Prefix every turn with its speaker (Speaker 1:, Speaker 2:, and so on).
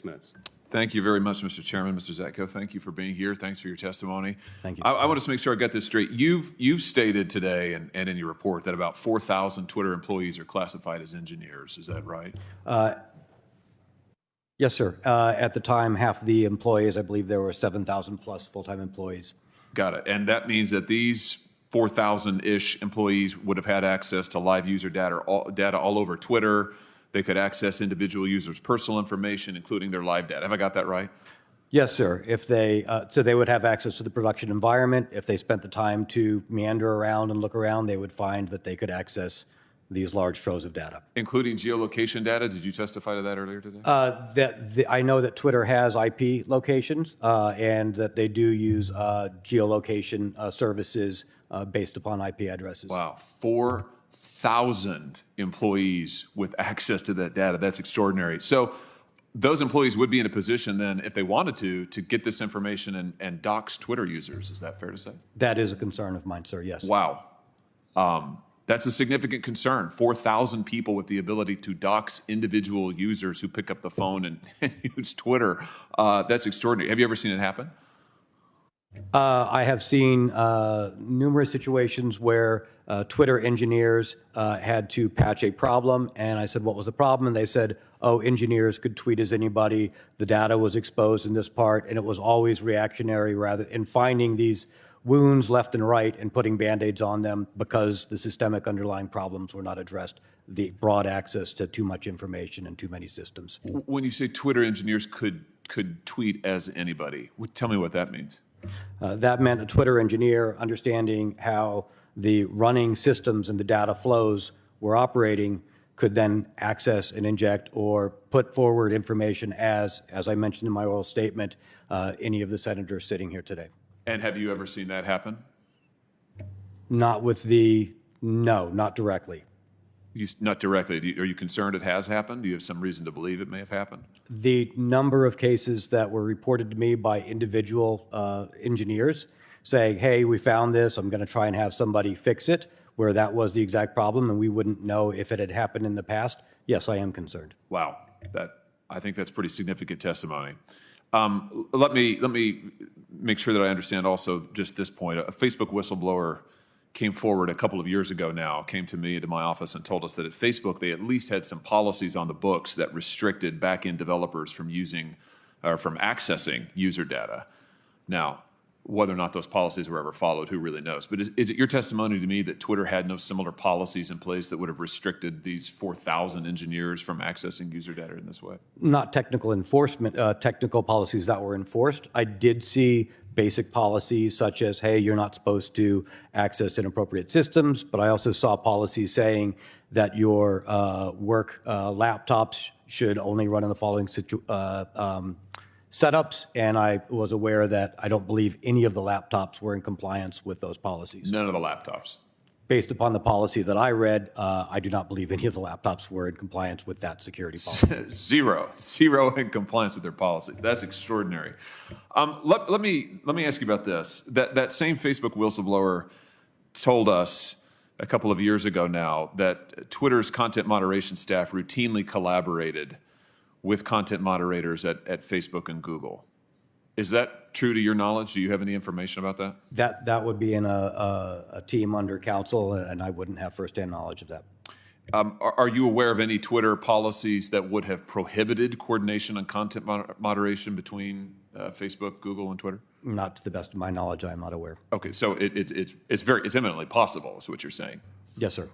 Speaker 1: minutes.
Speaker 2: Thank you very much, Mr. Chairman. Mr. Zatko, thank you for being here. Thanks for your testimony.
Speaker 3: Thank you.
Speaker 2: I want to make sure I got this straight. You've stated today and in your report that about 4,000 Twitter employees are classified as engineers. Is that right?
Speaker 3: Yes, sir. At the time, half the employees, I believe there were 7,000 plus full-time employees.
Speaker 2: Got it. And that means that these 4,000-ish employees would have had access to live user data all over Twitter. They could access individual users' personal information, including their live data. Have I got that right?
Speaker 3: Yes, sir. If they so they would have access to the production environment. If they spent the time to meander around and look around, they would find that they could access these large troves of data.
Speaker 2: Including geolocation data? Did you testify to that earlier today?
Speaker 3: I know that Twitter has IP locations and that they do use geolocation services based upon IP addresses.
Speaker 2: Wow, 4,000 employees with access to that data. That's extraordinary. So those employees would be in a position then, if they wanted to get this information and dox Twitter users. Is that fair to say?
Speaker 3: That is a concern of mine, sir, yes.
Speaker 2: Wow. That's a significant concern. 4,000 people with the ability to dox individual users who pick up the phone and use Twitter. That's extraordinary. Have you ever seen it happen?
Speaker 3: I have seen numerous situations where Twitter engineers had to patch a problem, and I said, what was the problem? And they said, oh, engineers could tweet as anybody. The data was exposed in this part, and it was always reactionary rather in finding these wounds left and right and putting Band-Aids on them because the systemic underlying problems were not addressed, the broad access to too much information and too many systems.
Speaker 2: When you say Twitter engineers could tweet as anybody, tell me what that means.
Speaker 3: That meant a Twitter engineer understanding how the running systems and the data flows were operating could then access and inject or put forward information as I mentioned in my oral statement, any of the senators sitting here today.
Speaker 2: And have you ever seen that happen?
Speaker 3: No, not directly.
Speaker 2: Not directly. Are you concerned it has happened? Do you have some reason to believe it may have happened?
Speaker 3: The number of cases that were reported to me by individual engineers saying, hey, we found this, I'm going to try and have somebody fix it, where that was the exact problem and we wouldn't know if it had happened in the past, yes, I am concerned.
Speaker 2: Wow. I think that's pretty significant testimony. Let me make sure that I understand also just this point. A Facebook whistleblower came forward a couple of years ago now, came to me, to my office, and told us that at Facebook, they at least had some policies on the books that restricted back-end developers from using or from accessing user data. Now, whether or not those policies were ever followed, who really knows? But is it your testimony to me that Twitter had no similar policies in place that would have restricted these 4,000 engineers from accessing user data in this way?
Speaker 3: Not technical enforcement, technical policies that were enforced. I did see basic policies such as, hey, you're not supposed to access inappropriate systems, but I also saw policies saying that your work laptops should only run in the following setups, and I was aware that I don't believe any of the laptops were in compliance with those policies.
Speaker 2: None of the laptops?
Speaker 3: Based upon the policy that I read, I do not believe any of the laptops were in compliance with that security policy.
Speaker 2: Zero in compliance with their policy. That's extraordinary. Let me ask you about this. That same Facebook whistleblower told us a couple of years ago now that Twitter's content moderation staff routinely collaborated with content moderators at Facebook and Google. Is that true to your knowledge? Do you have any information about that?
Speaker 3: That would be in a team under counsel, and I wouldn't have firsthand knowledge of that.
Speaker 2: Are you aware of any Twitter policies that would have prohibited coordination on content moderation between Facebook, Google, and Twitter?
Speaker 3: Not to the best of my knowledge, I am not aware.
Speaker 2: Okay, so it's eminently possible, is what you're saying.
Speaker 3: Yes, sir.